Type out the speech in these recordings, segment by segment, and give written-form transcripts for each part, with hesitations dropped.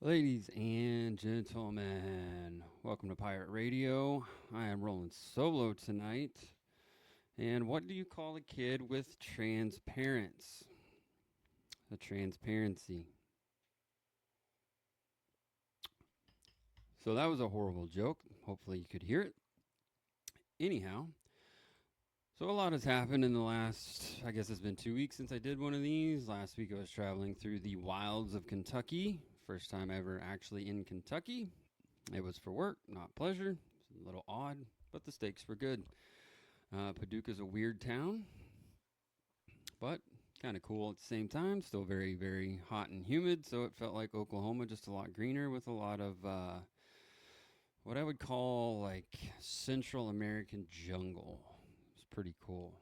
Ladies and gentlemen, welcome to Pirate Radio. I am rolling solo tonight. And what do you call a kid with transparents? A transparency. So that was a horrible joke. Hopefully you could hear it. Anyhow, so a lot has happened in the last, I guess it's been 2 weeks since I did one of these. Last week I was traveling through the wilds of Kentucky. First time ever actually in Kentucky. It was for work, not pleasure. It's a little odd, but the steaks were good. Paducah's a weird town, but kind of cool at the same time. Still very, very hot and humid, so it felt like Oklahoma, just a lot greener with a lot of what I would call like Central American jungle. It's pretty cool.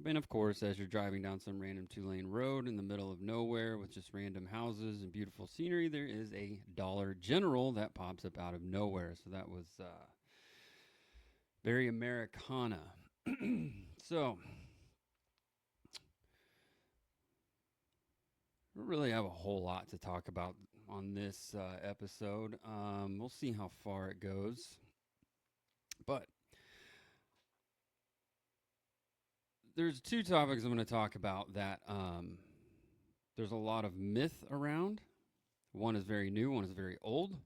And of course, as you're driving down some random 2 lane road in the middle of nowhere with just random houses and beautiful scenery, there is a Dollar General that pops up out of nowhere. So that was very Americana. So, I don't really have a whole lot to talk about on this episode. We'll see how far it goes. But there's two topics I'm going to talk about that there's a lot of myth around. One is very new, one is very old.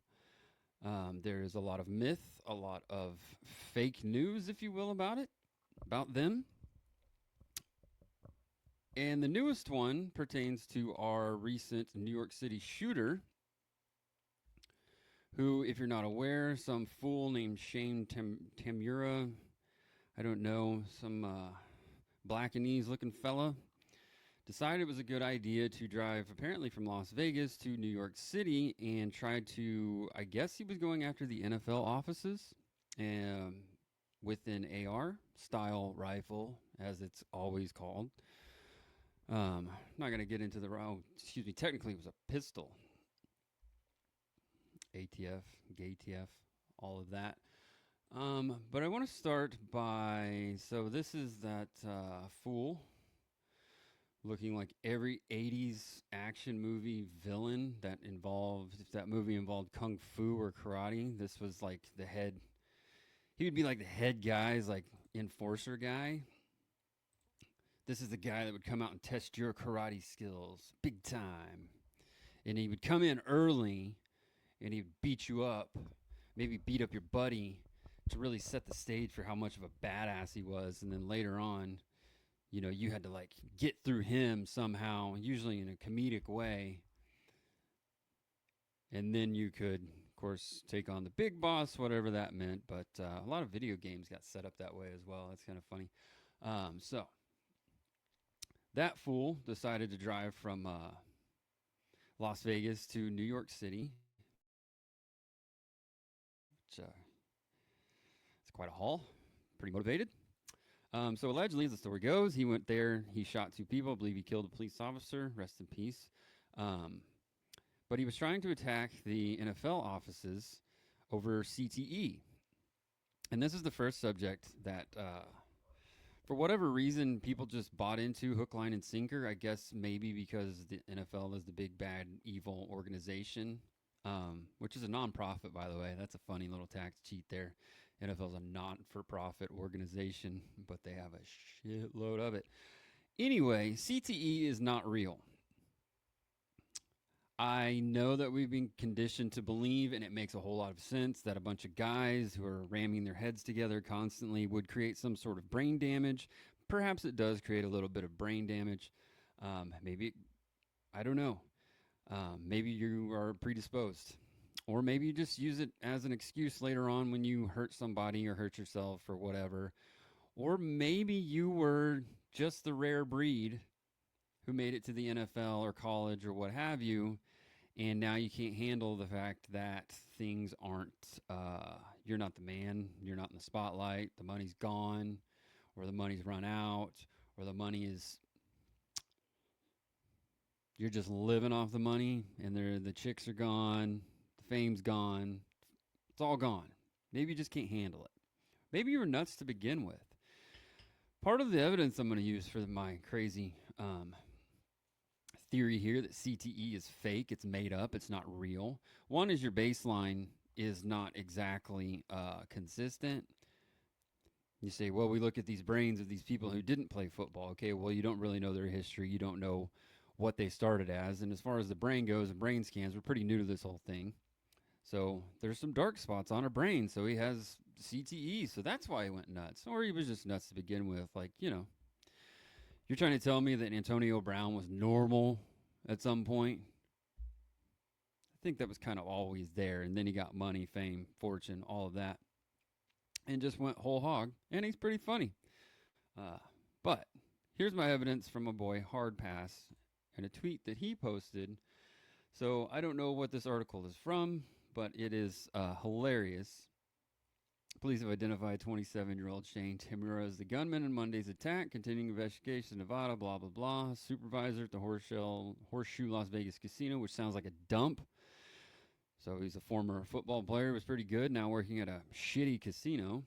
There is a lot of myth, a lot of fake news, if you will, about them. And the newest one pertains to our recent New York City shooter, who, if you're not aware, some fool named Shane Tamura, I don't know, some blackanese looking fella, decided it was a good idea to drive apparently from Las Vegas to New York City and tried to, I guess he was going after the NFL offices um, with an AR style rifle, as it's always called. I'm not going to get into excuse me, technically it was a pistol. ATF, GATF, all of that. But I want to start by, so this is that fool looking like every 80s action movie villain that involved, if that movie involved kung fu or karate, this was like the head, he would be like the head guy's like enforcer guy. This is the guy that would come out and test your karate skills big time. And he would come in early and he'd beat you up, maybe beat up your buddy to really set the stage for how much of a badass he was. And then later on, you had to like get through him somehow, usually in a comedic way. And then you could, of course, take on the big boss, whatever that meant. But a lot of video games got set up that way as well. That's kind of funny. So that fool decided to drive from Las Vegas to New York City, which it's quite a haul. Pretty motivated. So allegedly, as the story goes, he went there. He shot two people. I believe he killed a police officer. Rest in peace. But he was trying to attack the NFL offices over CTE. And this is the first subject that, for whatever reason, people just bought into hook, line, and sinker. I guess maybe because the NFL is the big, bad, evil organization, which is a nonprofit, by the way. That's a funny little tax cheat there. NFL is a non-for-profit organization, but they have a shitload of it. Anyway, CTE is not real. I know that we've been conditioned to believe, and it makes a whole lot of sense, that a bunch of guys who are ramming their heads together constantly would create some sort of brain damage. Perhaps it does create a little bit of brain damage. I don't know. Maybe you are predisposed. Or maybe you just use it as an excuse later on when you hurt somebody or hurt yourself or whatever. Or maybe you were just the rare breed who made it to the NFL or college or what have you, and now you can't handle the fact that things aren't, you're not the man, you're not in the spotlight, the money's gone, or the money's run out, or the money is, you're just living off the money, and the chicks are gone, the fame's gone, it's all gone. Maybe you just can't handle it. Maybe you were nuts to begin with. Part of the evidence I'm going to use for my crazy theory here that CTE is fake, it's made up, it's not real. One is your baseline is not exactly consistent. You say, well, we look at these brains of these people who didn't play football. Okay, well, you don't really know their history. You don't know what they started as. And as far as the brain goes and brain scans, we're pretty new to this whole thing. So there's some dark spots on her brain. So he has CTE. So that's why he went nuts. Or he was just nuts to begin with. Like, you're trying to tell me that Antonio Brown was normal at some point? I think that was kind of always there. And then he got money, fame, fortune, all of that. And just went whole hog. And he's pretty funny. But here's my evidence from my boy Hard Pass and a tweet that he posted. So I don't know what this article is from, but it is hilarious. Police have identified 27-year-old Shane Tamura as the gunman in Monday's attack. Continuing investigation, Nevada, blah, blah, blah. Supervisor at the Horseshoe Las Vegas Casino, which sounds like a dump. So he's a former football player, was pretty good, now working at a shitty casino.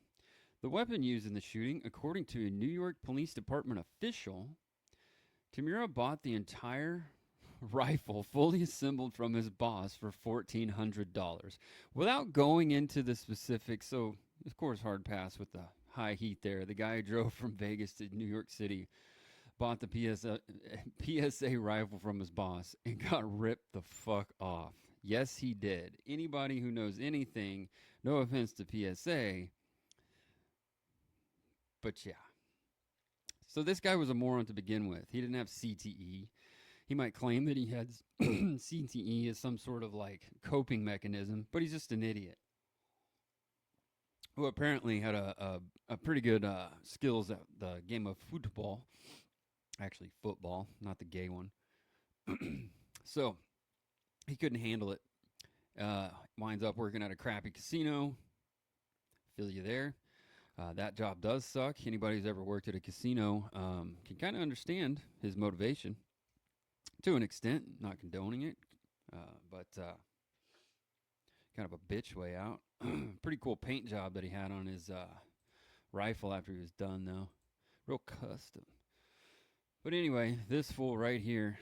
The weapon used in the shooting, according to a New York Police Department official, Tamura bought the entire rifle fully assembled from his boss for $1,400. Without going into the specifics, so of course Hard Pass with the high heat there. The guy who drove from Vegas to New York City bought the PSA rifle from his boss and got ripped the fuck off. Yes, he did. Anybody who knows anything, no offense to PSA, but yeah. So this guy was a moron to begin with. He didn't have CTE. He might claim that he had CTE as some sort of like coping mechanism, but he's just an idiot who apparently had a pretty good skills at the game of football. Actually, football, not the gay one. So he couldn't handle it. Winds up working at a crappy casino. Feel you there. That job does suck. Anybody who's ever worked at a casino can kind of understand his motivation to an extent, not condoning it, but kind of a bitch way out. Pretty cool paint job that he had on his rifle after he was done, though. Real custom. But anyway, this fool right here,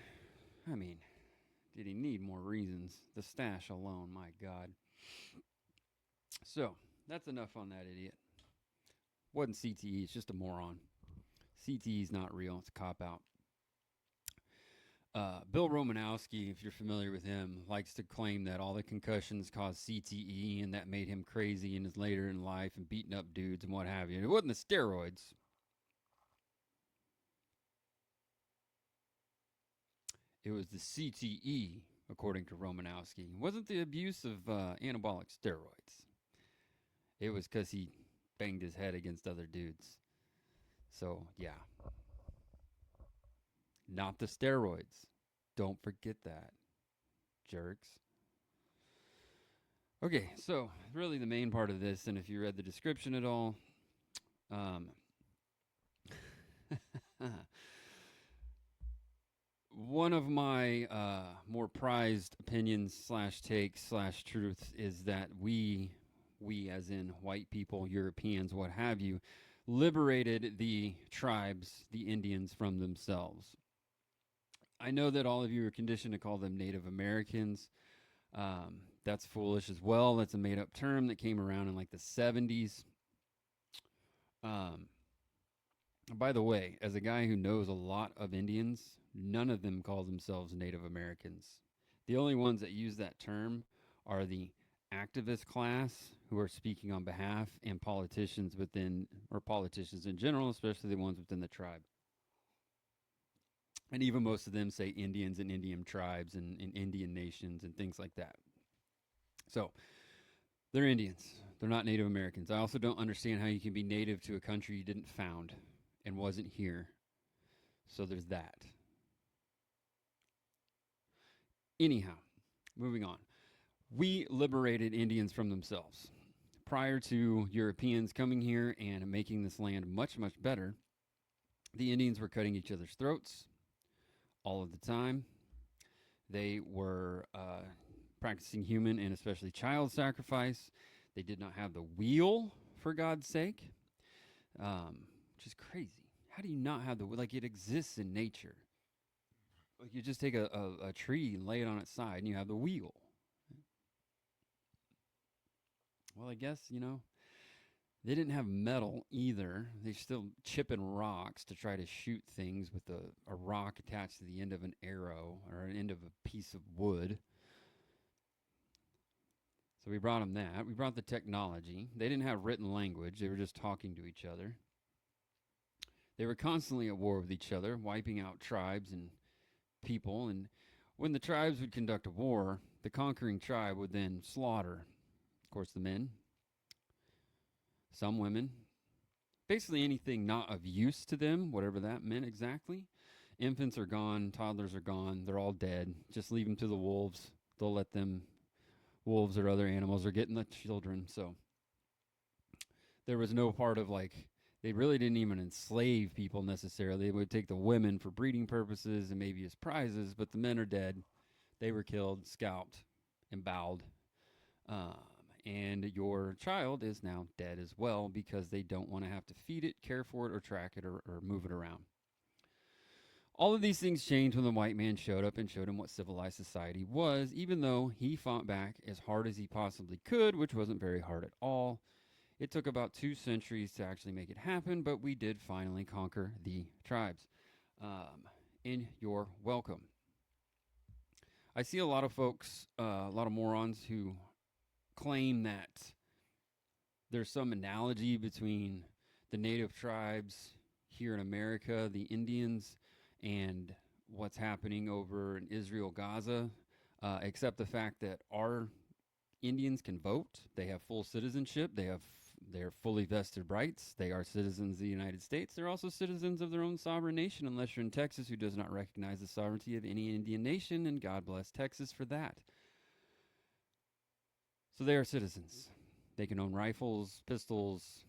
I mean, did he need more reasons? The stash alone, my God. So, that's enough on that idiot. Wasn't CTE, it's just a moron. CTE is not real, it's a cop-out. Bill Romanowski, if you're familiar with him, likes to claim that all the concussions caused CTE and that made him crazy and is later in life and beating up dudes and what have you. It wasn't the steroids. It was the CTE, according to Romanowski. It wasn't the abuse of anabolic steroids. It was because he banged his head against other dudes. So, yeah. Not the steroids. Don't forget that, jerks. Okay, so really the main part of this, and if you read the description at all, one of my more prized opinions / takes / truths is that we as in white people, Europeans, what have you, liberated the tribes, the Indians, from themselves. I know that all of you are conditioned to call them Native Americans. That's foolish as well. That's a made-up term that came around in like the 70s. By the way, as a guy who knows a lot of Indians, none of them call themselves Native Americans. The only ones that use that term are the activist class who are speaking on behalf and politicians within, or politicians in general, especially the ones within the tribe. And even most of them say Indians and Indian tribes and Indian nations and things like that. So they're Indians. They're not Native Americans. I also don't understand how you can be native to a country you didn't found and wasn't here. So there's that. Anyhow, moving on. We liberated Indians from themselves. Prior to Europeans coming here and making this land much, much better, the Indians were cutting each other's throats all of the time. They were practicing human and especially child sacrifice. They did not have the wheel, for God's sake, which is crazy. How do you not have the wheel? Like, it exists in nature. Like you just take a tree and lay it on its side, and you have the wheel. Well, I guess they didn't have metal either. They still chipping rocks to try to shoot things with a rock attached to the end of an arrow or an end of a piece of wood. So we brought them that. We brought the technology. They didn't have written language. They were just talking to each other. They were constantly at war with each other, wiping out tribes and people. And when the tribes would conduct a war, the conquering tribe would then slaughter, of course, the men, some women, basically anything not of use to them, whatever that meant exactly. Infants are gone, toddlers are gone, they're all dead. Just leave them to the wolves. They'll let them, wolves or other animals, are getting the children. So there was no part of they really didn't even enslave people necessarily. They would take the women for breeding purposes and maybe as prizes, but the men are dead. They were killed, scalped, and bowed. And your child is now dead as well because they don't want to have to feed it, care for it, or track it, or move it around. All of these things changed when the white man showed up and showed him what civilized society was, even though he fought back as hard as he possibly could, which wasn't very hard at all. It took about 2 centuries to actually make it happen, but we did finally conquer the tribes. And you're welcome. I see a lot of folks, a lot of morons who claim that there's some analogy between the native tribes here in America, the Indians, and what's happening over in Israel, Gaza, except the fact that our Indians can vote. They have full citizenship. They're fully vested rights. They are citizens of the United States. They're also citizens of their own sovereign nation, unless you're in Texas, who does not recognize the sovereignty of any Indian nation, and God bless Texas for that. So they are citizens. They can own rifles, pistols.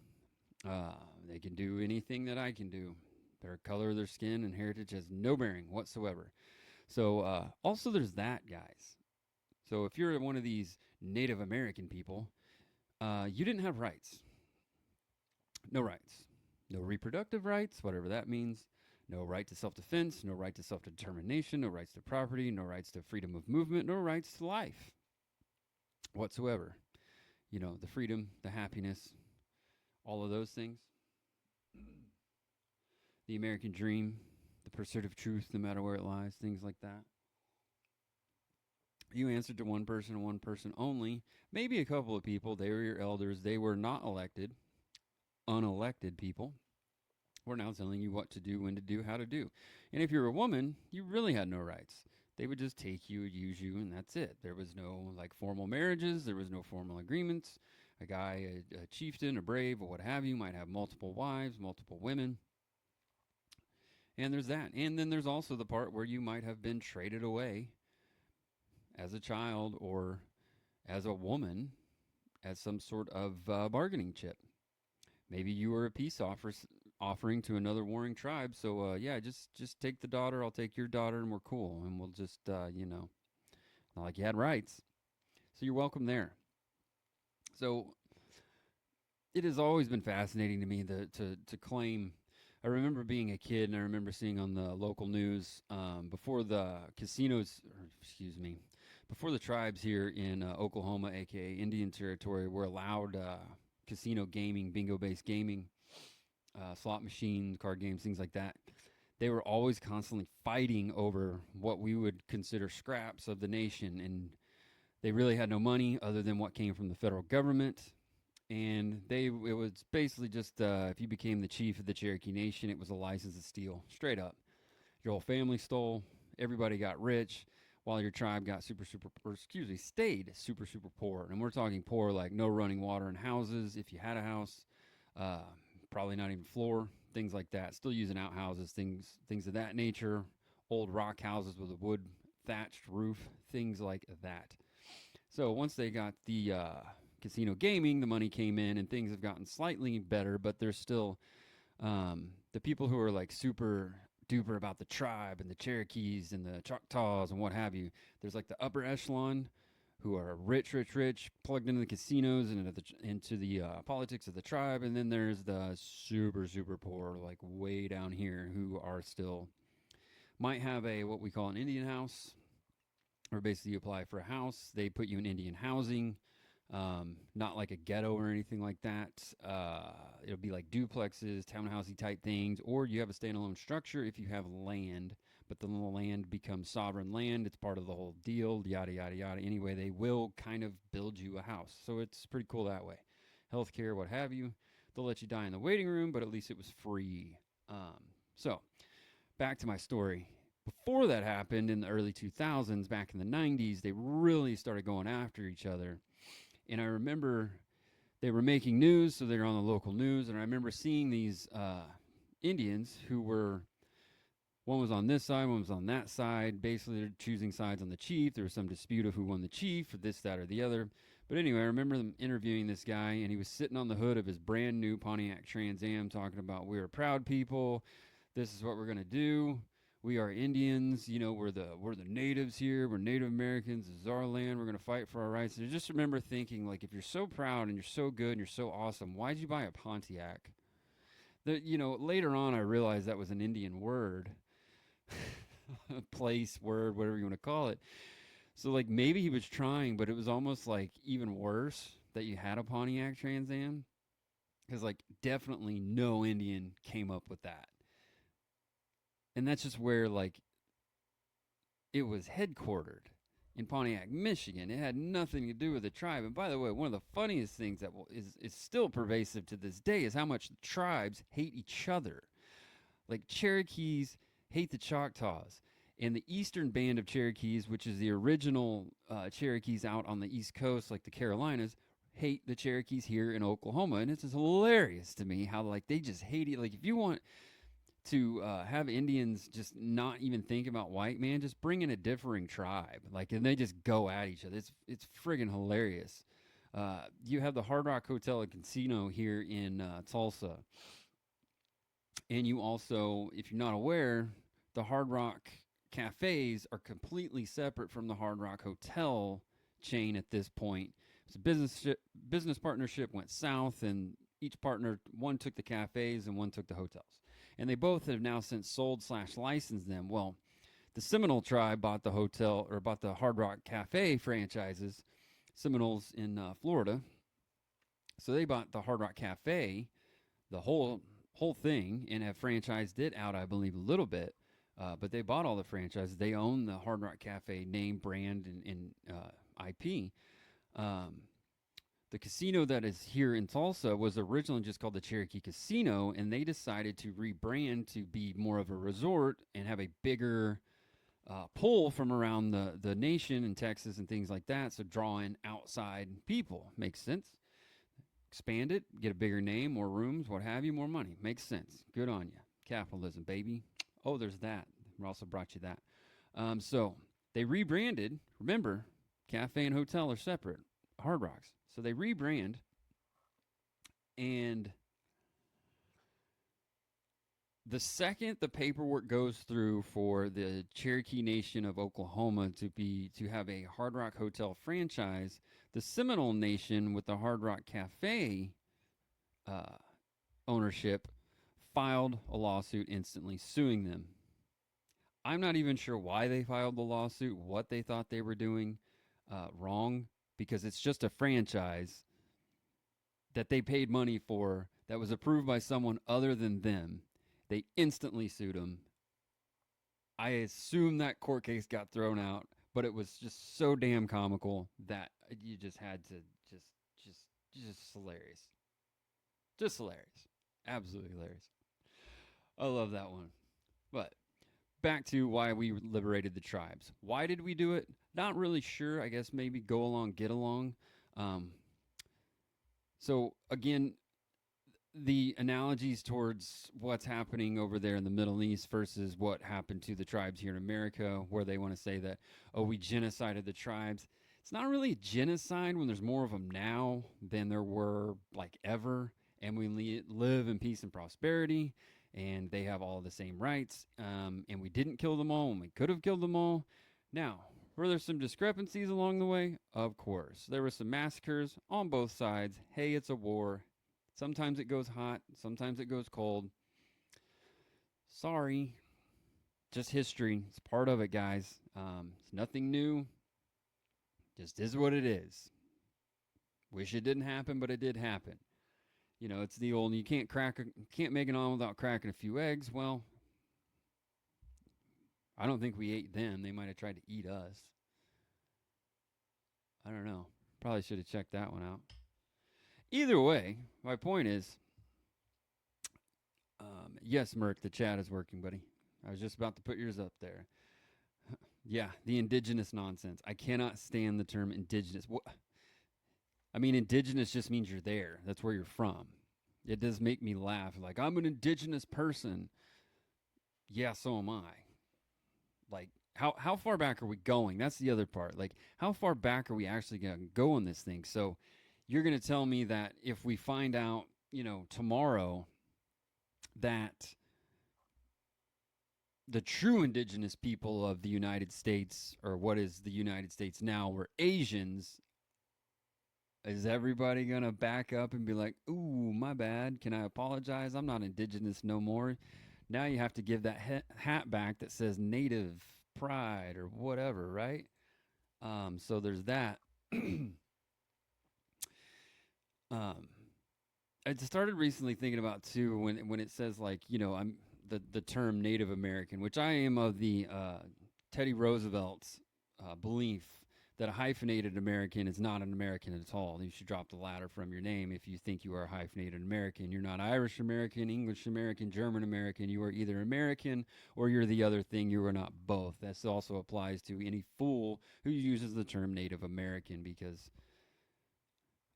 They can do anything that I can do. Their color of their skin and heritage has no bearing whatsoever. So also there's that, guys. So if you're one of these Native American people, you didn't have rights. No rights. No reproductive rights, whatever that means. No right to self-defense, no right to self-determination, no rights to property, no rights to freedom of movement, no rights to life whatsoever. The freedom, the happiness, all of those things. The American dream, the pursuit of truth, no matter where it lies, things like that. You answered to one person and one person only, maybe a couple of people. They were your elders. They were not elected, unelected people. We're now telling you what to do, when to do, how to do. And if you're a woman, you really had no rights. They would just take you, use you, and that's it. There was no formal marriages. There was no formal agreements. A guy, a chieftain, a brave, or what have you, might have multiple wives, multiple women. And there's that. And then there's also the part where you might have been traded away as a child or as a woman as some sort of bargaining chip. Maybe you were a peace offering to another warring tribe. So, just take the daughter. I'll take your daughter, and we're cool. And we'll just, not like you had rights. So you're welcome there. So it has always been fascinating to me to claim. I remember being a kid, and I remember seeing on the local news before the before the tribes here in Oklahoma, aka Indian Territory, were allowed casino gaming, bingo-based gaming, slot machines, card games, things like that. They were always constantly fighting over what we would consider scraps of the nation, and they really had no money other than what came from the federal government. And it was basically just if you became the chief of the Cherokee Nation, it was a license to steal, straight up. Your whole family stole. Everybody got rich, while your tribe got stayed super, super poor. And we're talking poor, like no running water in houses. If you had a house, probably not even floor, things like that. Still using outhouses, things of that nature. Old rock houses with a wood thatched roof, things like that. So once they got the casino gaming, the money came in, and things have gotten slightly better, but there's still the people who are like super duper about the tribe and the Cherokees and the Choctaws and what have you. There's like the upper echelon who are rich, plugged into the casinos and into the politics of the tribe, and then there's the super, super poor, like way down here, who are still might have a what we call an Indian house, or basically you apply for a house. They put you in Indian housing, not like a ghetto or anything like that. It'll be like duplexes, townhousey type things, or you have a standalone structure if you have land, but the land becomes sovereign land. It's part of the whole deal, yada, yada, yada. Anyway, they will kind of build you a house. So it's pretty cool that way. Healthcare, what have you. They'll let you die in the waiting room, but at least it was free. So back to my story. Before that happened in the early 2000s, back in the 90s, they really started going after each other. And I remember they were making news, so they were on the local news. And I remember seeing these Indians who were, one was on this side, one was on that side. Basically, they're choosing sides on the chief. There was some dispute of who won the chief, or this, that, or the other. But anyway, I remember them interviewing this guy, and he was sitting on the hood of his brand new Pontiac Trans Am talking about, we're a proud people. This is what we're going to do. We are Indians, you know, we're the natives here. We're Native Americans. This is our land. We're going to fight for our rights. And I just remember thinking, like, if you're so proud and you're so good and you're so awesome, why'd you buy a Pontiac? Later on, I realized that was an Indian word, place, word, whatever you want to call it. So, like, maybe he was trying, but it was almost like even worse that you had a Pontiac Trans Am, because, like, definitely no Indian came up with that. And that's just where, like, it was headquartered in Pontiac, Michigan. It had nothing to do with the tribe. And by the way, one of the funniest things that is still pervasive to this day is how much the tribes hate each other. Like, Cherokees hate the Choctaws. And the Eastern Band of Cherokees, which is the original Cherokees out on the East Coast, like the Carolinas, hate the Cherokees here in Oklahoma. And it's just hilarious to me how, like, they just hate it. Like, if you want to have Indians just not even think about white man, just bring in a differing tribe, like, and they just go at each other. It's friggin' hilarious. You have the Hard Rock Hotel and Casino here in Tulsa, and you also, if you're not aware, the Hard Rock cafes are completely separate from the Hard Rock Hotel chain at this point. It's a business partnership went south, and each partner, one took the cafes and one took the hotels. And they both have now since sold/licensed them. Well, the Seminole tribe bought the hotel, or bought the Hard Rock Cafe franchises, Seminoles in Florida. So they bought the Hard Rock Cafe, the whole thing, and have franchised it out, I believe, a little bit. But they bought all the franchises. They own the Hard Rock Cafe name, brand, and IP. The casino that is here in Tulsa was originally just called the Cherokee Casino, and they decided to rebrand to be more of a resort and have a bigger pull from around the nation and Texas and things like that. So draw in outside people. Makes sense. Expand it, get a bigger name, more rooms, what have you, more money. Makes sense. Good on you. Capitalism, baby. Oh, there's that. We also brought you that. So they rebranded. Remember, cafe and hotel are separate. Hard Rocks. So they rebrand, and the second the paperwork goes through for the Cherokee Nation of Oklahoma to have a Hard Rock Hotel franchise, the Seminole Nation with the Hard Rock Cafe ownership filed a lawsuit instantly suing them. I'm not even sure why they filed the lawsuit, what they thought they were doing wrong, because it's just a franchise that they paid money for that was approved by someone other than them. They instantly sued them. I assume that court case got thrown out, but it was just so damn comical that you just had to just hilarious. Just hilarious. Absolutely hilarious. I love that one. But back to why we liberated the tribes. Why did we do it? Not really sure. I guess maybe go along, get along. So again, the analogies towards what's happening over there in the Middle East versus what happened to the tribes here in America, where they want to say that, oh, we genocided the tribes. It's not really a genocide when there's more of them now than there were like ever, and we live in peace and prosperity, and they have all the same rights, and we didn't kill them all when we could have killed them all. Now, were there some discrepancies along the way? Of course. There were some massacres on both sides. Hey, it's a war. Sometimes it goes hot. Sometimes it goes cold. Sorry. Just history. It's part of it, guys. It's nothing new. Just is what it is. Wish it didn't happen, but it did happen. You know, it's the old you can't make an omelet without cracking a few eggs. Well, I don't think we ate them. They might have tried to eat us. I don't know. Probably should have checked that one out. Either way, my point is, yes, Merc, the chat is working, buddy. I was just about to put yours up there. Yeah, the indigenous nonsense. I cannot stand the term indigenous. I mean, indigenous just means you're there. That's where you're from. It does make me laugh. Like, I'm an indigenous person. Yeah, so am I. Like, how far back are we going? That's the other part. Like, how far back are we actually going to go on this thing? So you're going to tell me that if we find out, tomorrow that the true indigenous people of the United States, or what is the United States now, were Asians, is everybody going to back up and be like, ooh, my bad. Can I apologize? I'm not indigenous no more. Now you have to give that hat back that says native pride or whatever, right? So there's that. I started recently thinking about too when it says like I'm the term Native American, which I am of the Teddy Roosevelt's belief that a hyphenated American is not an American at all. You should drop the latter from your name if you think you are a hyphenated American. You're not Irish American, English American, German American. You are either American or you're the other thing. You are not both. This also applies to any fool who uses the term Native American, because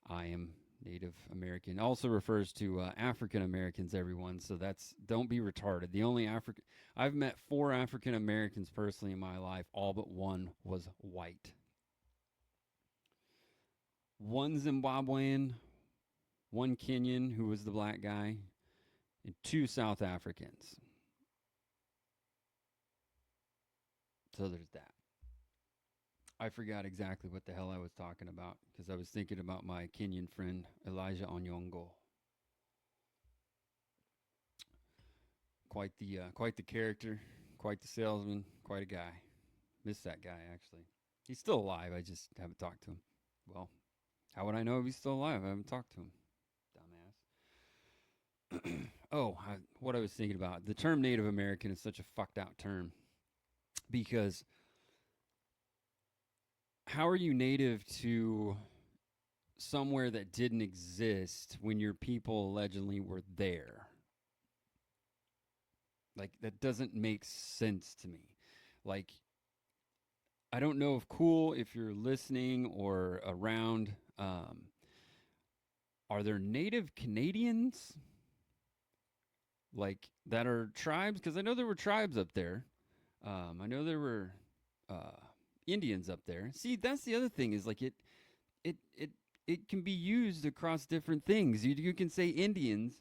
I am Native American. Also refers to African Americans, everyone. So don't be retarded. The only I've met 4 African Americans personally in my life. All but one was white. One Zimbabwean, one Kenyan, who was the black guy, and 2 South Africans. So there's that. I forgot exactly what the hell I was talking about because I was thinking about my Kenyan friend, Elijah Onyongo. Quite the character, quite the salesman, quite a guy. Miss that guy, actually. He's still alive. I just haven't talked to him. Well, how would I know if he's still alive? I haven't talked to him. Dumbass. What I was thinking about. The term Native American is such a fucked out term because how are you native to somewhere that didn't exist when your people allegedly were there? Like, that doesn't make sense to me. Like, I don't know if you're listening or around, are there Native Canadians? Like, that are tribes? Because I know there were tribes up there. I know there were Indians up there. See, that's the other thing is like it can be used across different things. You can say Indians,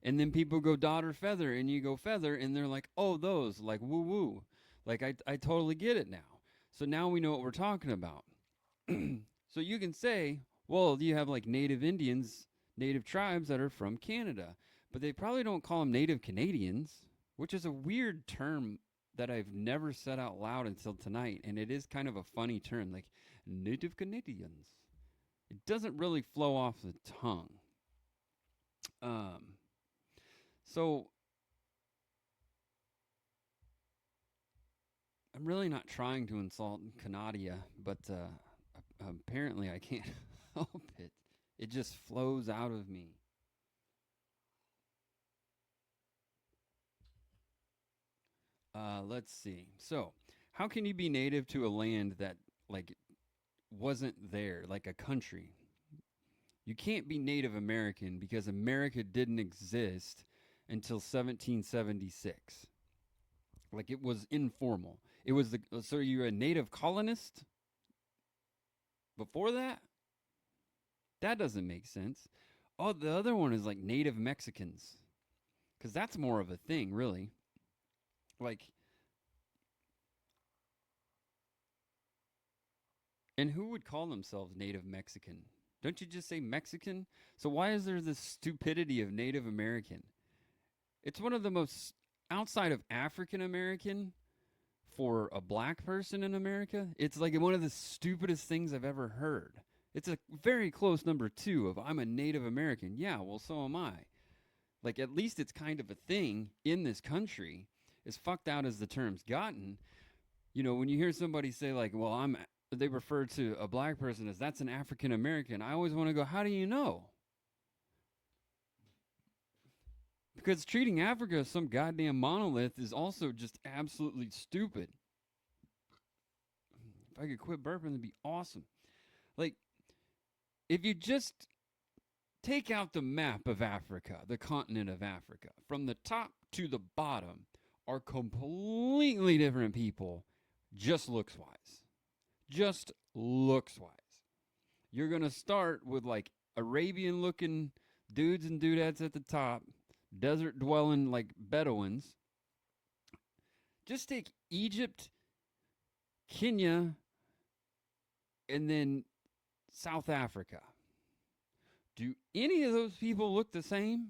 and then people go dot or feather, and you go feather, and they're like, oh, those, like woo woo. Like I totally get it now. So now we know what we're talking about. So you can say, well, you have like Native Indians, Native tribes that are from Canada, but they probably don't call them Native Canadians, which is a weird term that I've never said out loud until tonight. And it is kind of a funny term, like Native Canadians. It doesn't really flow off the tongue. So I'm really not trying to insult Canada, but apparently I can't help it. It just flows out of me. Let's see. So, how can you be native to a land that like wasn't there, like a country? You can't be Native American because America didn't exist until 1776. Like, it was informal. It was so you're a native colonist before that? That doesn't make sense. Oh, the other one is like Native Mexicans, because that's more of a thing, really. Like, and who would call themselves Native Mexican? Don't you just say Mexican? So why is there this stupidity of Native American? It's one of the most, outside of African American, for a black person in America, it's like one of the stupidest things I've ever heard. It's a very close number two of I'm a Native American. Yeah, well, so am I. Like, at least it's kind of a thing in this country. As fucked out as the term's gotten, when you hear somebody say, like, well, they refer to a black person as that's an African American, I always want to go, how do you know? Because treating Africa as some goddamn monolith is also just absolutely stupid. If I could quit burping, that'd be awesome. Like, if you just take out the map of Africa, the continent of Africa, from the top to the bottom are completely different people, just looks wise. Just looks wise. You're going to start with like Arabian looking dudes and dudettes at the top, desert dwelling like Bedouins. Just take Egypt, Kenya, and then South Africa. Do any of those people look the same?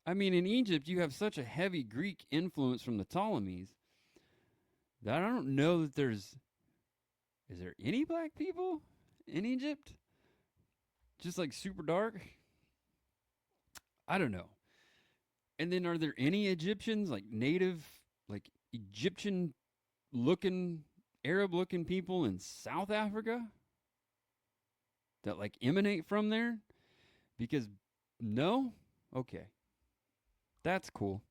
I mean, in Egypt, you have such a heavy Greek influence from the Ptolemies that I don't know that is there any black people in Egypt? Just like super dark? I don't know. And then are there any Egyptians, like native, like Egyptian looking, Arab looking people in South Africa that like emanate from there? Because no? Okay. That's cool.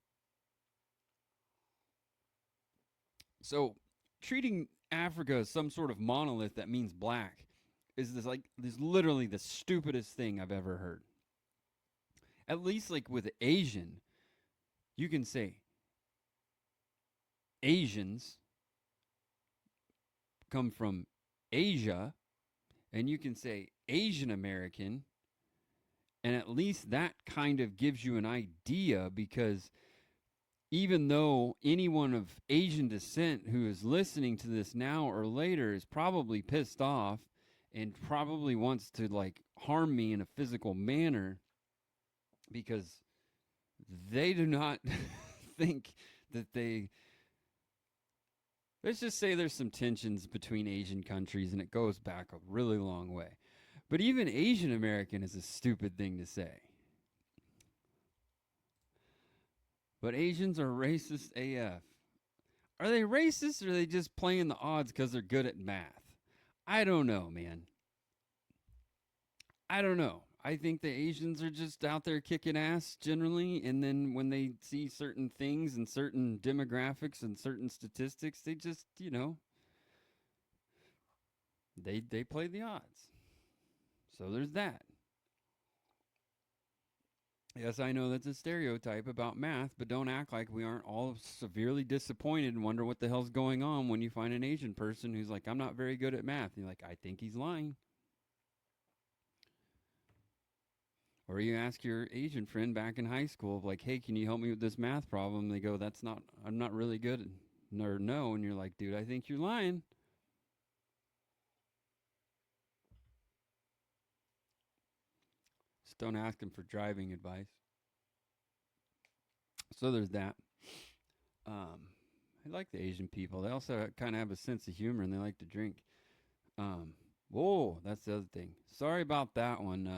So treating Africa as some sort of monolith that means black is this literally the stupidest thing I've ever heard. At least like with Asian, you can say Asians come from Asia, and you can say Asian American, and at least that kind of gives you an idea, because even though anyone of Asian descent who is listening to this now or later is probably pissed off and probably wants to like harm me in a physical manner because they do not think that let's just say there's some tensions between Asian countries and it goes back a really long way. But even Asian American is a stupid thing to say. But Asians are racist AF. Are they racist or are they just playing the odds because they're good at math? I don't know, man. I don't know. I think the Asians are just out there kicking ass generally, and then when they see certain things and certain demographics and certain statistics, they just, they play the odds. So there's that. Yes, I know that's a stereotype about math, but don't act like we aren't all severely disappointed and wonder what the hell's going on when you find an Asian person who's like, I'm not very good at math. And you're like, I think he's lying. Or you ask your Asian friend back in high school, like, hey, can you help me with this math problem? They go, I'm not really good. Or no. And you're like, dude, I think you're lying. Just don't ask them for driving advice. So there's that. I like the Asian people. They also kind of have a sense of humor and they like to drink. Whoa, that's the other thing. Sorry about that one,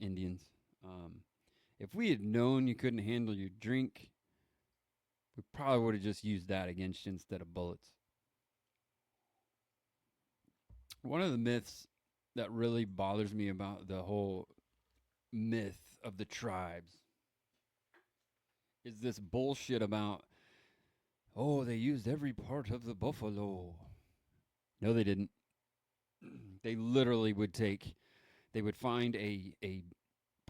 Indians. If we had known you couldn't handle your drink, we probably would have just used that against you instead of bullets. One of the myths that really bothers me about the whole myth of the tribes is this bullshit about, oh, they used every part of the buffalo. No, they didn't. They literally would find a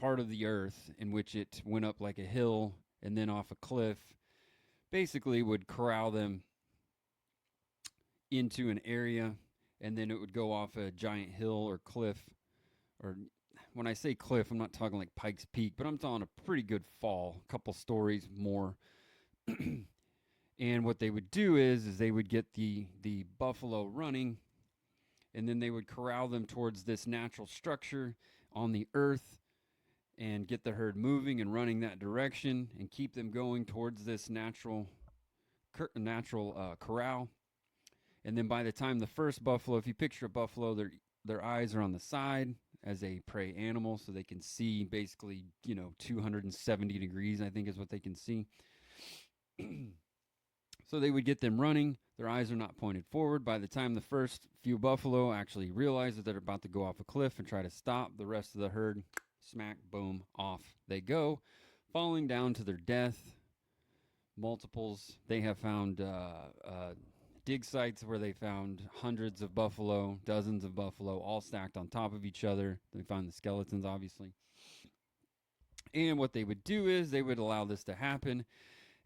part of the earth in which it went up like a hill and then off a cliff, basically would corral them into an area, and then it would go off a giant hill or cliff. Or when I say cliff, I'm not talking like Pikes Peak, but I'm talking a pretty good fall, a couple stories more. And what they would do is they would get the buffalo running, and then they would corral them towards this natural structure on the earth. and get the herd moving and running that direction and keep them going towards this natural corral. And then by the time the first buffalo, if you picture a buffalo, their eyes are on the side as a prey animal, so they can see basically 270 degrees, I think is what they can see. So they would get them running. Their eyes are not pointed forward. By the time the first few buffalo actually realize that they're about to go off a cliff and try to stop, the rest of the herd, smack, boom, off they go, falling down to their death. Multiples. They have found dig sites where they found hundreds of buffalo, dozens of buffalo, all stacked on top of each other. They found the skeletons, obviously. And what they would do is they would allow this to happen.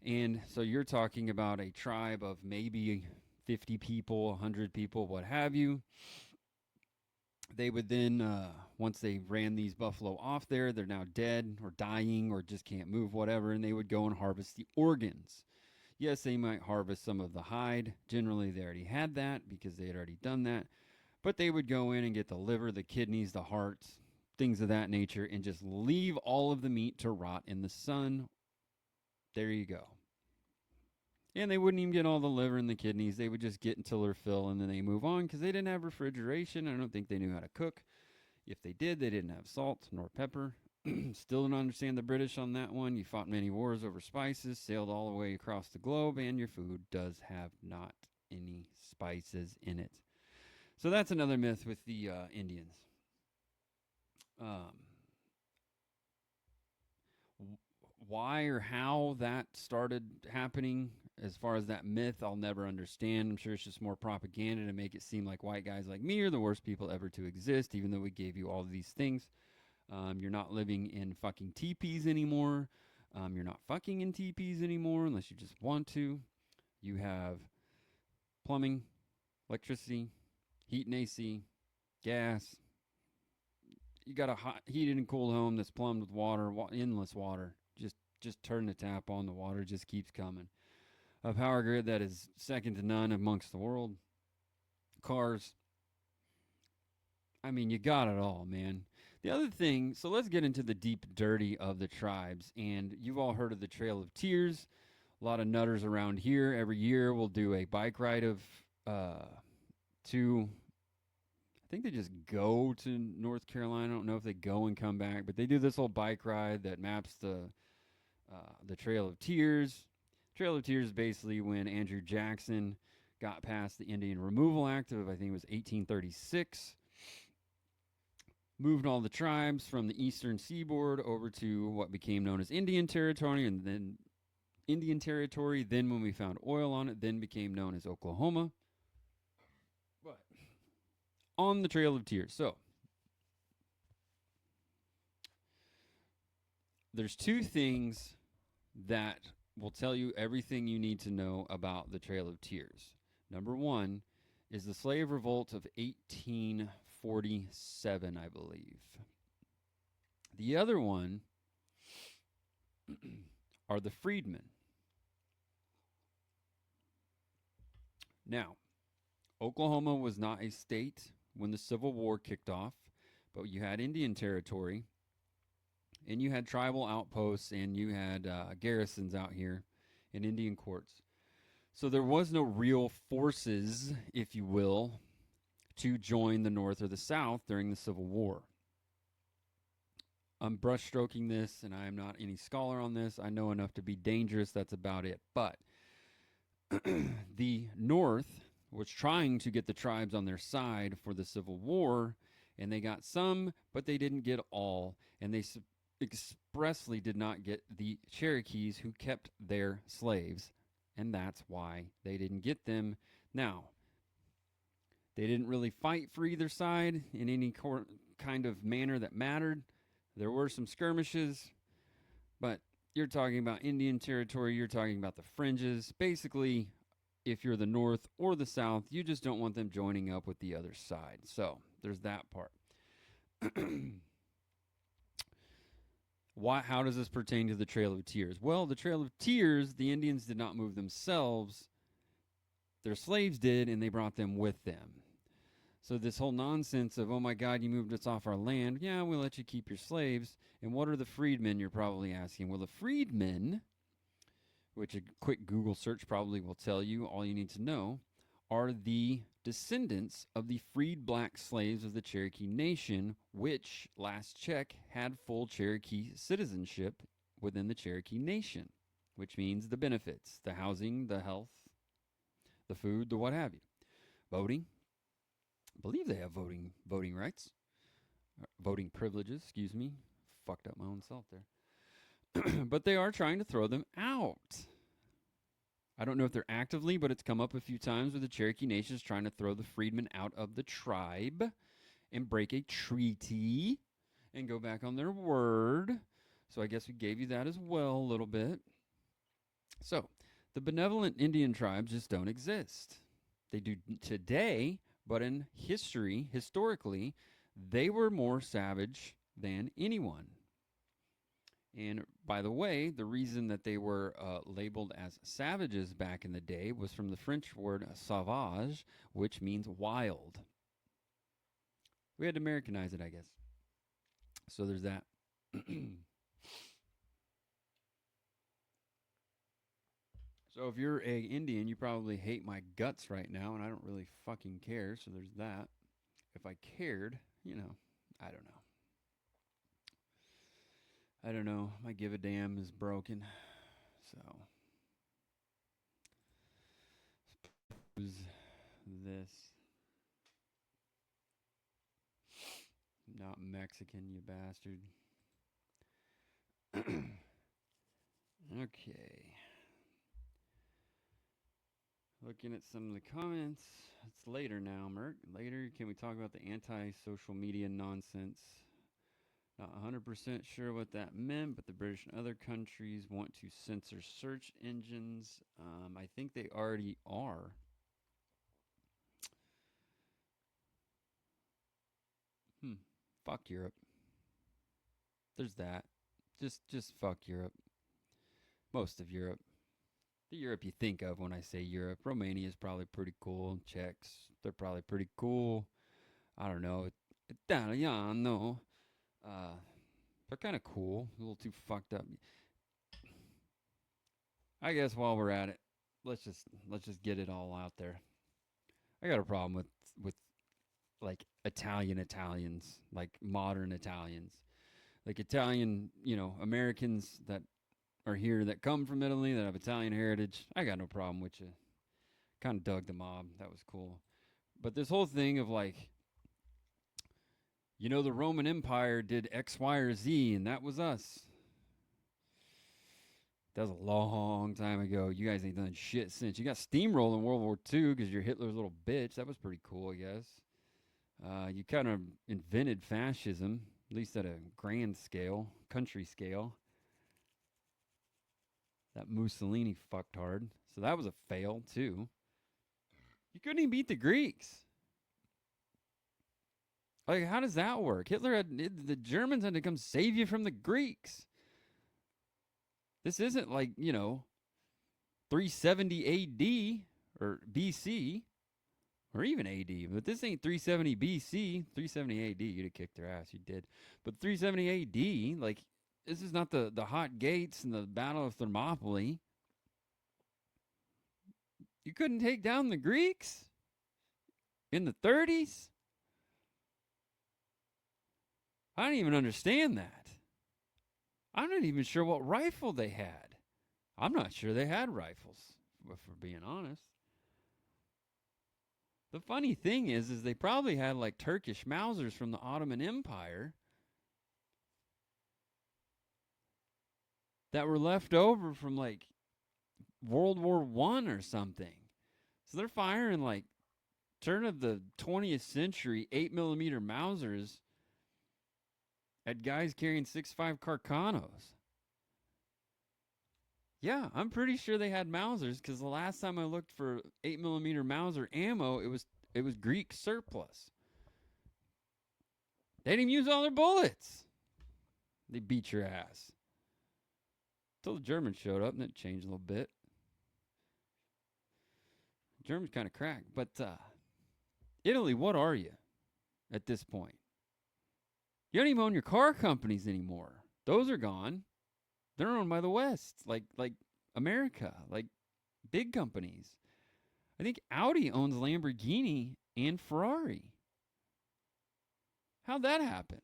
And so you're talking about a tribe of maybe 50 people, 100 people, what have you. They would then, once they ran these buffalo off there, they're now dead or dying or just can't move, whatever, and they would go and harvest the organs. Yes, they might harvest some of the hide. Generally, they already had that because they had already done that. But they would go in and get the liver, the kidneys, the hearts, things of that nature, and just leave all of the meat to rot in the sun. There you go. And they wouldn't even get all the liver and the kidneys. They would just get until their fill, and then they move on because they didn't have refrigeration. I don't think they knew how to cook. If they did, they didn't have salt nor pepper. Still don't understand the British on that one. You fought many wars over spices, sailed all the way across the globe, and your food does have not any spices in it. So that's another myth with the Indians. Why or how that started happening, as far as that myth, I'll never understand. I'm sure it's just more propaganda to make it seem like white guys like me are the worst people ever to exist, even though we gave you all of these things. You're not living in fucking teepees anymore. You're not fucking in teepees anymore unless you just want to. You have plumbing, electricity, heat and AC, gas. You got a hot, heated and cooled home that's plumbed with water, endless water. Just turn the tap on, the water just keeps coming. A power grid that is second to none amongst the world. Cars. I mean, you got it all, man. The other thing, so let's get into the deep dirty of the tribes. And you've all heard of the Trail of Tears. A lot of nutters around here. Every year we'll do a bike ride of to, I think they just go to North Carolina. I don't know if they go and come back, but they do this whole bike ride that maps the Trail of Tears. Trail of Tears is basically when Andrew Jackson got past the Indian Removal Act of, I think it was 1836. Moved all the tribes from the eastern seaboard over to what became known as Indian Territory, and then Indian Territory. Then when we found oil on it, then became known as Oklahoma. But on the Trail of Tears. So there's two things that will tell you everything you need to know about the Trail of Tears. Number one is the slave revolt of 1847, I believe. The other one are the freedmen. Now, Oklahoma was not a state when the Civil War kicked off, but you had Indian Territory, and you had tribal outposts, and you had garrisons out here in Indian courts. So there was no real forces, if you will, to join the North or the South during the Civil War. I'm brushstroking this, and I am not any scholar on this. I know enough to be dangerous. That's about it. But the North was trying to get the tribes on their side for the Civil War, and they got some, but they didn't get all. And they expressly did not get the Cherokees, who kept their slaves, and that's why they didn't get them. Now, they didn't really fight for either side in any kind of manner that mattered. There were some skirmishes, but you're talking about Indian Territory, you're talking about the fringes. Basically, if you're the North or the South, you just don't want them joining up with the other side. So there's that part. How does this pertain to the Trail of Tears? Well, the Trail of Tears, the Indians did not move themselves. Their slaves did, and they brought them with them. So this whole nonsense of, oh my God, you moved us off our land. Yeah, we'll let you keep your slaves. And what are the freedmen, you're probably asking? Well, the freedmen, which a quick Google search probably will tell you, all you need to know, are the descendants of the freed black slaves of the Cherokee Nation, which, last check, had full Cherokee citizenship within the Cherokee Nation, which means the benefits, the housing, the health, the food, the what have you. Voting. I believe they have voting rights. Voting privileges, excuse me. Fucked up my own self there. But they are trying to throw them out. I don't know if they're actively, but it's come up a few times where the Cherokee Nation is trying to throw the freedmen out of the tribe and break a treaty and go back on their word. So I guess we gave you that as well a little bit. So the benevolent Indian tribes just don't exist. They do today, but in history, historically, they were more savage than anyone. And by the way, the reason that they were labeled as savages back in the day was from the French word sauvage, which means wild. We had to Americanize it, I guess. So there's that. So if you're an Indian, you probably hate my guts right now, and I don't really fucking care, so there's that. If I cared, I don't know. I don't know. My give a damn is broken. So, suppose this. Not Mexican, you bastard. Okay. Looking at some of the comments. It's later now, Merc. Later, can we talk about the anti-social media nonsense? Not 100% sure what that meant, but the British and other countries want to censor search engines. I think they already are. Fuck Europe. There's that. Just fuck Europe. Most of Europe. The Europe you think of when I say Europe. Romania is probably pretty cool. Czechs, they're probably pretty cool. I don't know. Italiano. They're kind of cool. A little too fucked up. I guess while we're at it, let's just get it all out there. I got a problem with like Italians, like modern Italians. Like Italian, Americans that are here that come from Italy that have Italian heritage. I got no problem with you. Kind of dug the mob. That was cool. But this whole thing of like, the Roman Empire did X, Y, or Z, and that was us. That was a long time ago. You guys ain't done shit since. You got steamrolled in World War II because you're Hitler's little bitch. That was pretty cool, I guess. You kind of invented fascism, at least at a grand scale, country scale. That Mussolini fucked hard. So that was a fail, too. You couldn't even beat the Greeks. Like, how does that work? The Germans had to come save you from the Greeks. This isn't like, 370 AD or BC or even AD, but this ain't 370 BC, 370 AD. You'd have kicked their ass. You did. But 370 AD, like, this is not the hot gates and the Battle of Thermopylae. You couldn't take down the Greeks in the 30s? I don't even understand that. I'm not even sure what rifle they had. I'm not sure they had rifles, if we're being honest. The funny thing is they probably had like Turkish Mausers from the Ottoman Empire that were left over from like World War I or something. So they're firing like turn of the 20th century 8mm Mausers at guys carrying 6.5 Carcanos. Yeah, I'm pretty sure they had Mausers because the last time I looked for 8mm Mauser ammo, it was Greek surplus. They didn't even use all their bullets. They beat your ass. Until the Germans showed up and it changed a little bit. Germans kind of cracked. But Italy, what are you? at this point. You don't even own your car companies anymore. Those are gone. They're owned by the West, like America, like big companies. I think Audi owns Lamborghini and Ferrari. How'd that happen?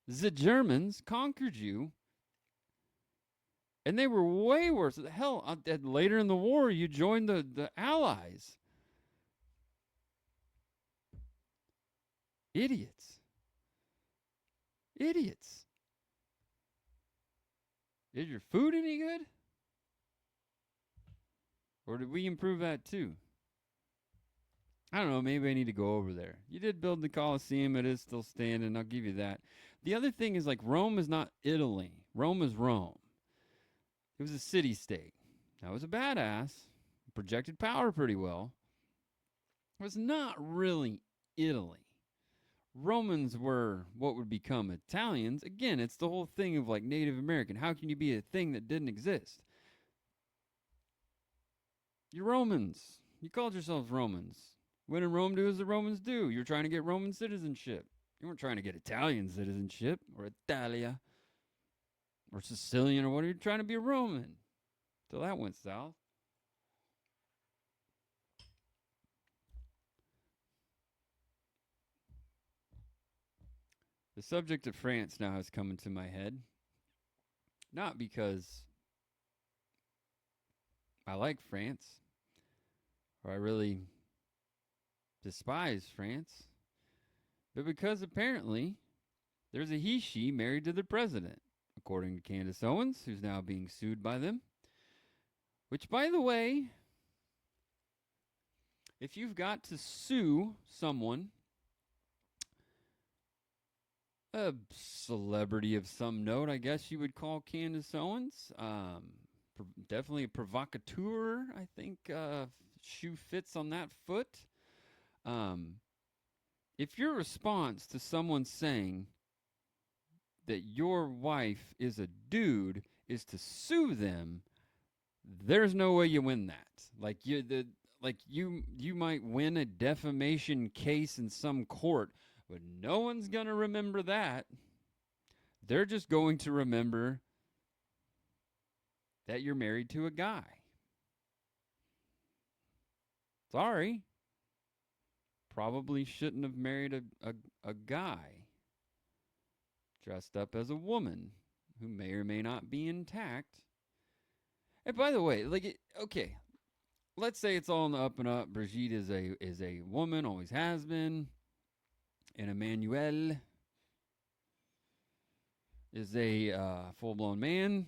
The Germans conquered you, and they were way worse. Hell, later in the war, you joined the Allies. Idiots. Idiots. Is your food any good? Or did we improve that too? I don't know. Maybe I need to go over there. You did build the Colosseum. It is still standing. I'll give you that. The other thing is, like, Rome is not Italy. Rome is Rome. It was a city-state. That was a badass. Projected power pretty well. It was not really Italy. Romans were what would become Italians. Again, it's the whole thing of, like, Native American. How can you be a thing that didn't exist? You're Romans. You called yourselves Romans. When in Rome, do as the Romans do. You're trying to get Roman citizenship. You weren't trying to get Italian citizenship or Italia or Sicilian or whatever. You're trying to be a Roman. Till that went south. The subject of France now has come into my head. Not because I like France or I really despise France, but because apparently there's a he-she married to the president, according to Candace Owens, who's now being sued by them. Which, by the way, if you've got to sue someone, a celebrity of some note, I guess you would call Candace Owens. Definitely a provocateur, I think. Shoe fits on that foot. If your response to someone saying that your wife is a dude is to sue them, there's no way you win that. You might win a defamation case in some court, but no one's going to remember that. They're just going to remember that you're married to a guy. Sorry. Probably shouldn't have married a guy dressed up as a woman who may or may not be intact. And by the way, okay, let's say it's all in the up and up. Brigitte is a woman, always has been, and Emmanuel is a full-blown man.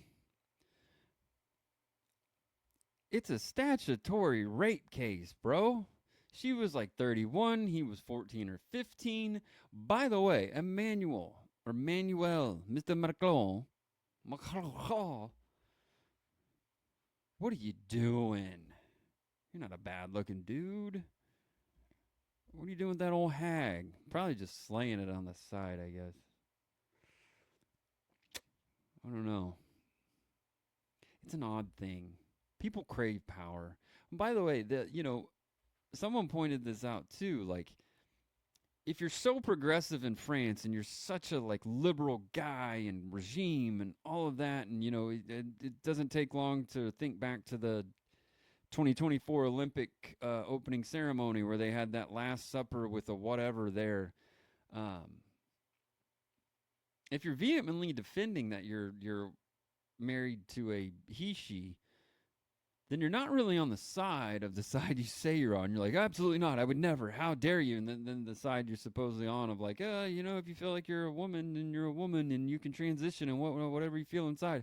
It's a statutory rape case, bro. She was like 31. He was 14 or 15. By the way, Emmanuel, Mr. Macron, what are you doing? You're not a bad-looking dude. What are you doing with that old hag? Probably just slaying it on the side, I guess. I don't know. It's an odd thing. People crave power. And by the way, someone pointed this out too. Like, if you're so progressive in France and you're such a liberal guy and regime and all of that, and it doesn't take long to think back to the 2024 Olympic opening ceremony where they had that Last Supper with a whatever there. If you're vehemently defending that you're married to a he/she, then you're not really on the side you say you're on. You're like, absolutely not. I would never. How dare you? And then the side you're supposedly on of if you feel like you're a woman, then you're a woman and you can transition and whatever you feel inside.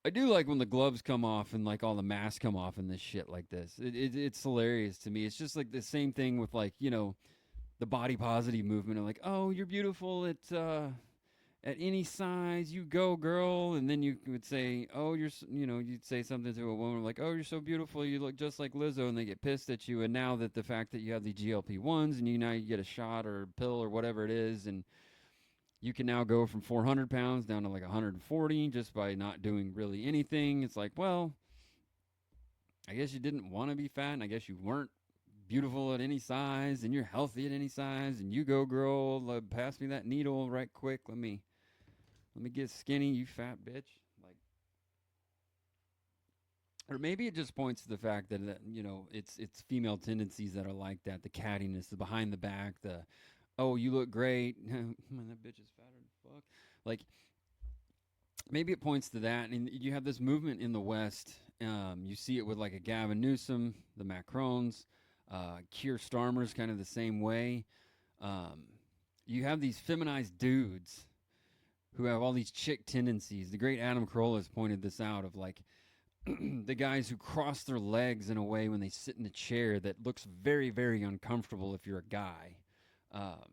I do like when the gloves come off and all the masks come off and this shit like this. It's hilarious to me. It's just like the same thing with the body positive movement. And oh, you're beautiful at any size, you go, girl. And then you would say, oh, you'd say something to a woman like, oh, you're so beautiful, you look just like Lizzo, and they get pissed at you. And now that the fact that you have the GLP-1s and you get a shot or a pill or whatever it is, and you can now go from 400 pounds down to 140 just by not doing really anything. It's well, I guess you didn't want to be fat, and I guess you weren't beautiful at any size, and you're healthy at any size, and you go, girl, pass me that needle right quick. Let me get skinny, you fat bitch. Like, or maybe it just points to the fact that it's female tendencies that are like that, the cattiness, the behind the back, the oh, you look great, man, that bitch is fatter than fuck. Like, maybe it points to that, and you have this movement in the West. You see it with like a Gavin Newsom, the Macrons, Keir Starmer's kind of the same way. Um, you have these feminized dudes who have all these chick tendencies. The great Adam Carolla has pointed this out of like the guys who cross their legs in a way when they sit in a chair that looks very, very uncomfortable if you're a guy. Um,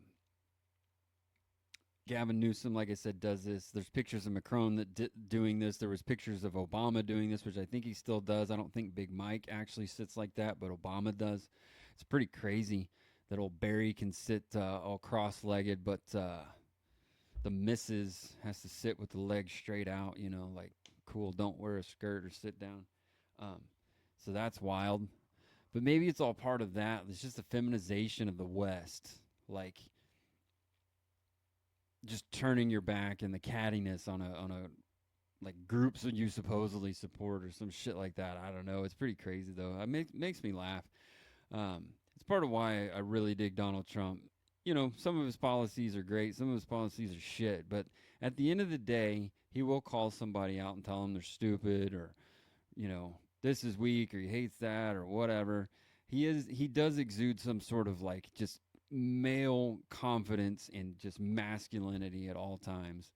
Gavin Newsom, like I said, does this. There's pictures of Macron that doing this. There was pictures of Obama doing this, which I think he still does. I don't think Big Mike actually sits like that, but Obama does. It's pretty crazy that old Barry can sit all cross-legged, but the missus has to sit with the legs straight out, like, cool, don't wear a skirt or sit down. Um, so that's wild. But maybe it's all part of that. It's just a feminization of the West. Like, just turning your back and the cattiness on a like groups that you supposedly support or some shit like that. I don't know. It's pretty crazy though. It makes me laugh. It's part of why I really dig Donald Trump. Some of his policies are great, some of his policies are shit, but at the end of the day, he will call somebody out and tell them they're stupid or, this is weak or he hates that or whatever. He does exude some sort of like just male confidence and just masculinity at all times.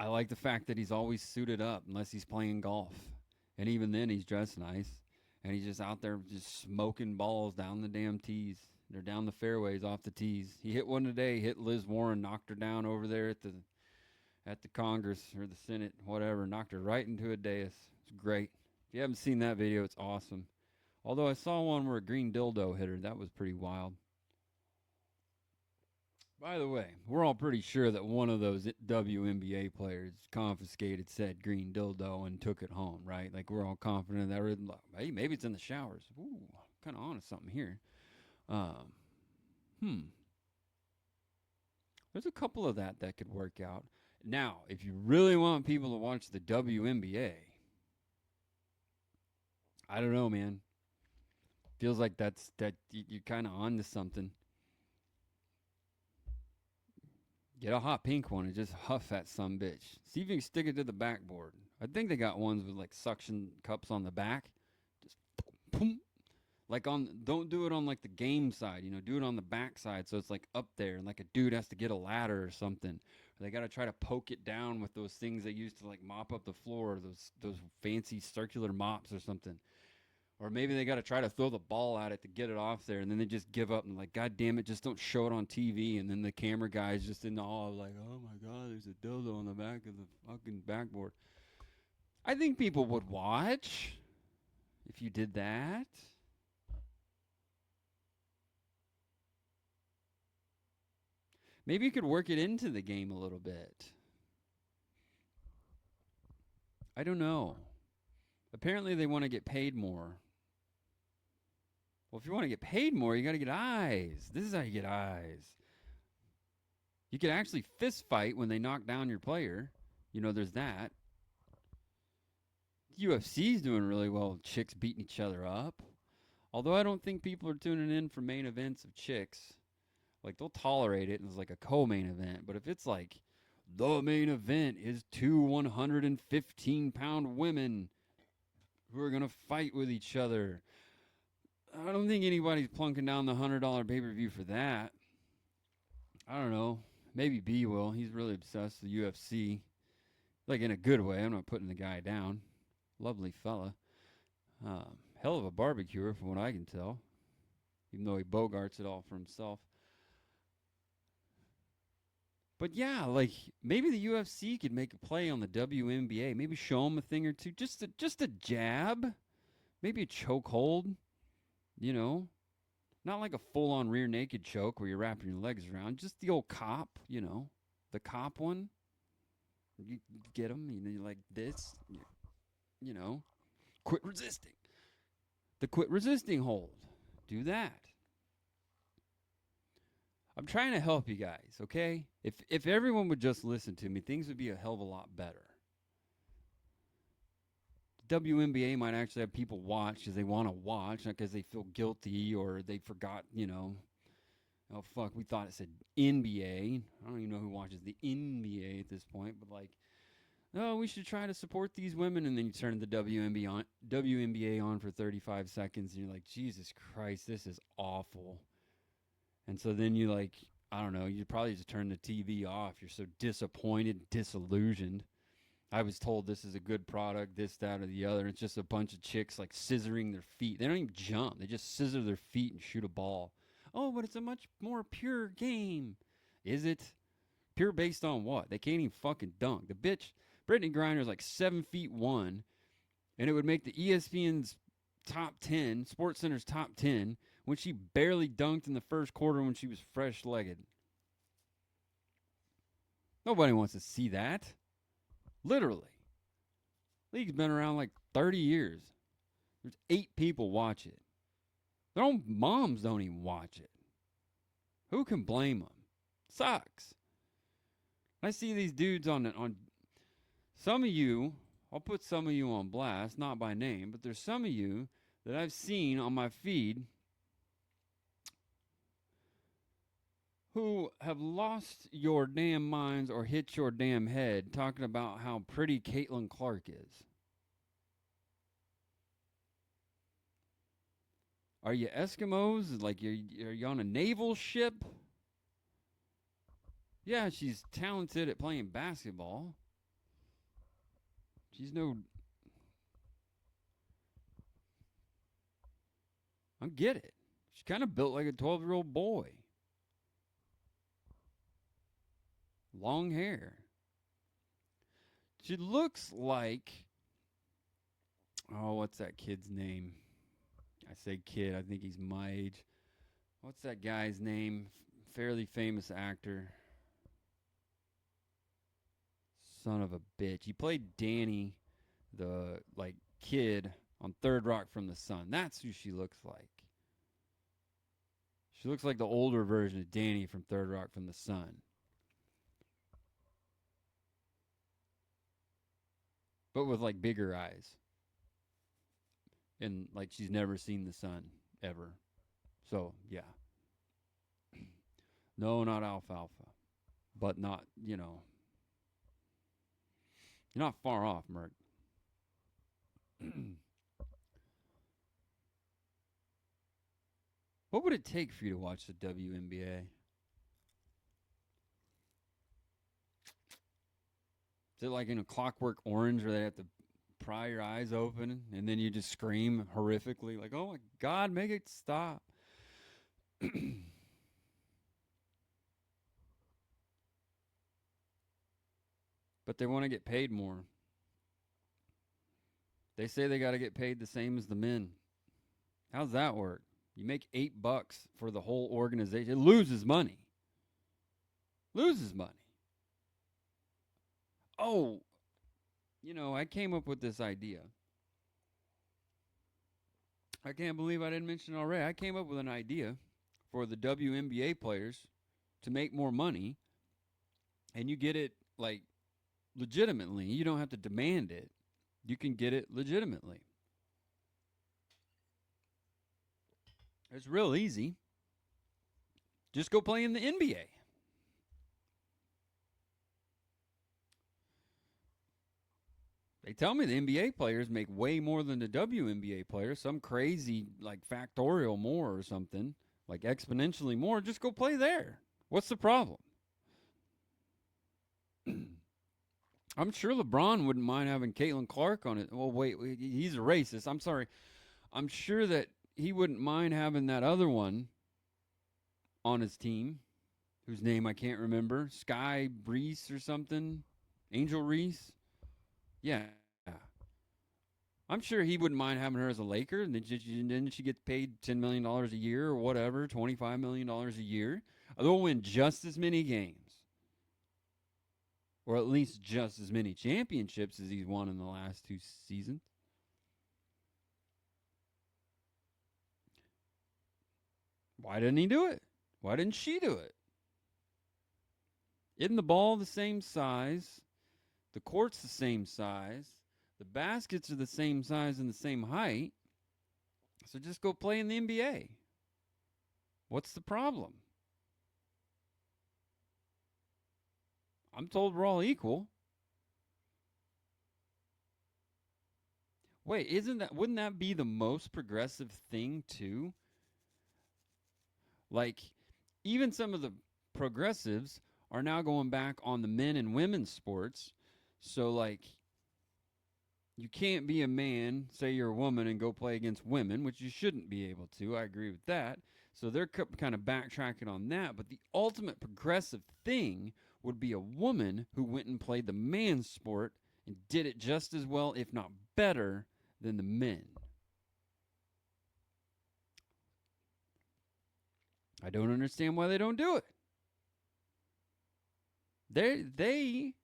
I like the fact that he's always suited up unless he's playing golf. And even then, he's dressed nice. And he's just out there just smoking balls down the damn tees. They're down the fairways off the tees. He hit one today, hit Liz Warren, knocked her down over there at the Congress or the Senate, whatever, knocked her right into a dais. It's great. If you haven't seen that video, it's awesome. Although I saw one where a green dildo hit her. That was pretty wild. By the way, we're all pretty sure that one of those WNBA players confiscated said green dildo and took it home, right? Like, we're all confident that, hey, maybe it's in the showers. Ooh, kind of onto something here. There's a couple of that could work out. Now, if you really want people to watch the WNBA, I don't know, man. Feels like that you're kind of on to something. Get a hot pink one and just huff that sumbitch. See if you can stick it to the backboard. I think they got ones with like suction cups on the back. Just boom. Like don't do it on like the game side, do it on the back side so it's like up there and like a dude has to get a ladder or something. Or they got to try to poke it down with those things they used to like mop up the floor, those fancy circular mops or something. Or maybe they got to try to throw the ball at it to get it off there, and then they just give up and like, God damn it, just don't show it on TV. And then the camera guy's just in awe, like, oh my God, there's a dildo on the back of the fucking backboard. I think people would watch if you did that. Maybe you could work it into the game a little bit. I don't know. Apparently they want to get paid more. Well, if you want to get paid more, you got to get eyes. This is how you get eyes. You can actually fist fight when they knock down your player. There's that. UFC's doing really well with chicks beating each other up. Although I don't think people are tuning in for main events of chicks. Like, they'll tolerate it and it's like a co-main event. But if it's like, the main event is two 115-pound women who are going to fight with each other, I don't think anybody's plunking down the $100 pay-per-view for that. I don't know. Maybe B will. He's really obsessed with UFC. Like, in a good way. I'm not putting the guy down. Lovely fella. Hell of a barbecuer from what I can tell. Even though he bogarts it all for himself. But yeah, like, maybe the UFC could make a play on the WNBA. Maybe show them a thing or two. Just a jab. Maybe a chokehold. Not like a full-on rear naked choke where you're wrapping your legs around. Just the old cop, the cop one. You get them, you're like this. you know, quit resisting. The quit resisting hold. Do that. I'm trying to help you guys, okay? If everyone would just listen to me, things would be a hell of a lot better. WNBA might actually have people watch because they want to watch, not because they feel guilty or they forgot, oh fuck, we thought it said NBA. I don't even know who watches the NBA at this point, but like, oh, we should try to support these women, and then you turn the WNBA on for 35 seconds, and you're like, Jesus Christ, this is awful. And so then you like, I don't know, you probably just turn the TV off. You're so disappointed, disillusioned. I was told this is a good product, this, that, or the other. It's just a bunch of chicks like scissoring their feet. They don't even jump. They just scissor their feet and shoot a ball. Oh, but it's a much more pure game. Is it? Pure based on what? They can't even fucking dunk. The bitch, Brittany Griner's like 7'1", and it would make the ESPN's top 10, SportsCenter's top 10, when she barely dunked in the first quarter when she was fresh-legged. Nobody wants to see that. Literally. League's been around like 30 years. There's 8 people watch it. Their own moms don't even watch it. Who can blame them? Sucks. I see these dudes on some of you, I'll put some of you on blast, not by name, but there's some of you that I've seen on my feed who have lost your damn minds or hit your damn head talking about how pretty Caitlin Clark is. Are you Eskimos? Like, are you on a naval ship? Yeah, she's talented at playing basketball. She's no... I get it. She's kind of built like a 12-year-old boy. Long hair. She looks like... Oh, what's that kid's name? I say kid, I think he's my age. What's that guy's name? Fairly famous actor. Son of a bitch. He played Danny, the like kid on Third Rock from the Sun. That's who she looks like. She looks like the older version of Danny from Third Rock from the Sun. But with like bigger eyes. And like she's never seen the sun ever. So, yeah. No, not alfalfa. But not, you're not far off, Merc. What would it take for you to watch the WNBA? Is it like in a Clockwork Orange where they have to pry your eyes open and then you just scream horrifically like, oh my God, make it stop. But they want to get paid more. They say they got to get paid the same as the men. How's that work? You make $8 for the whole organization. It loses money. Loses money. Oh, I came up with this idea. I can't believe I didn't mention it already. I came up with an idea for the WNBA players to make more money, and you get it, like, legitimately. You don't have to demand it. You can get it legitimately. It's real easy. Just go play in the NBA. They tell me the NBA players make way more than the WNBA players. Some crazy, like, factorial more or something. Like, exponentially more. Just go play there. What's the problem? I'm sure LeBron wouldn't mind having Caitlin Clark on it. Well, wait, he's a racist. I'm sorry. I'm sure that he wouldn't mind having that other one on his team, whose name I can't remember. Sky Reese or something. Angel Reese. Yeah. I'm sure he wouldn't mind having her as a Laker, and then she gets paid $10 million a year or whatever, $25 million a year. They'll win just as many games, or at least just as many championships as he's won in the last 2 seasons. Why didn't he do it? Why didn't she do it? Isn't the ball the same size? The court's the same size. The baskets are the same size and the same height. So just go play in the NBA. What's the problem? I'm told we're all equal. Wait, wouldn't that be the most progressive thing too? Like, even some of the progressives are now going back on the men and women's sports. So, like, you can't be a man, say you're a woman, and go play against women, which you shouldn't be able to. I agree with that. So they're kind of backtracking on that. But the ultimate progressive thing would be a woman who went and played the man's sport and did it just as well, if not better, than the men. I don't understand why they don't do it. The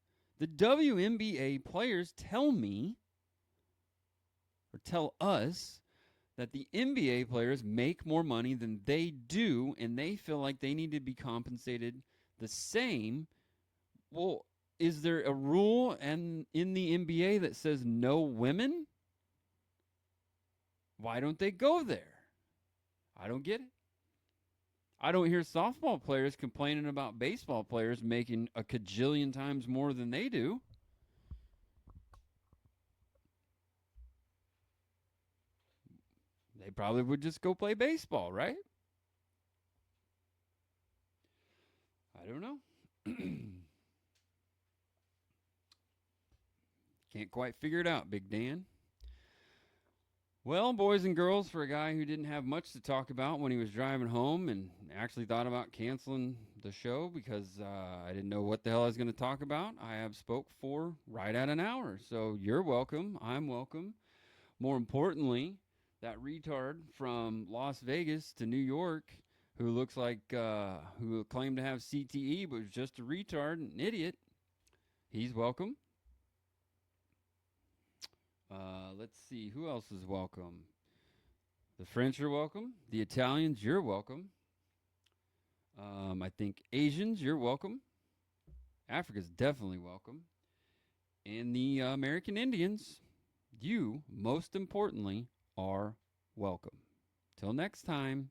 WNBA players tell me, or tell us, that the NBA players make more money than they do, and they feel like they need to be compensated the same. Well, is there a rule in the NBA that says no women? Why don't they go there? I don't get it. I don't hear softball players complaining about baseball players making a cajillion times more than they do. They probably would just go play baseball, right? I don't know. Can't quite figure it out, Big Dan. Well, boys and girls, for a guy who didn't have much to talk about when he was driving home and actually thought about canceling the show because I didn't know what the hell I was going to talk about, I have spoke for right at an hour. So you're welcome. I'm welcome. More importantly, that retard from Las Vegas to New York who looks like, who claimed to have CTE but was just a retard, an idiot, he's welcome. Let's see, who else is welcome? The French are welcome. The Italians, you're welcome. I think Asians, you're welcome. Africa's definitely welcome. And the American Indians, you, most importantly, are welcome. Till next time.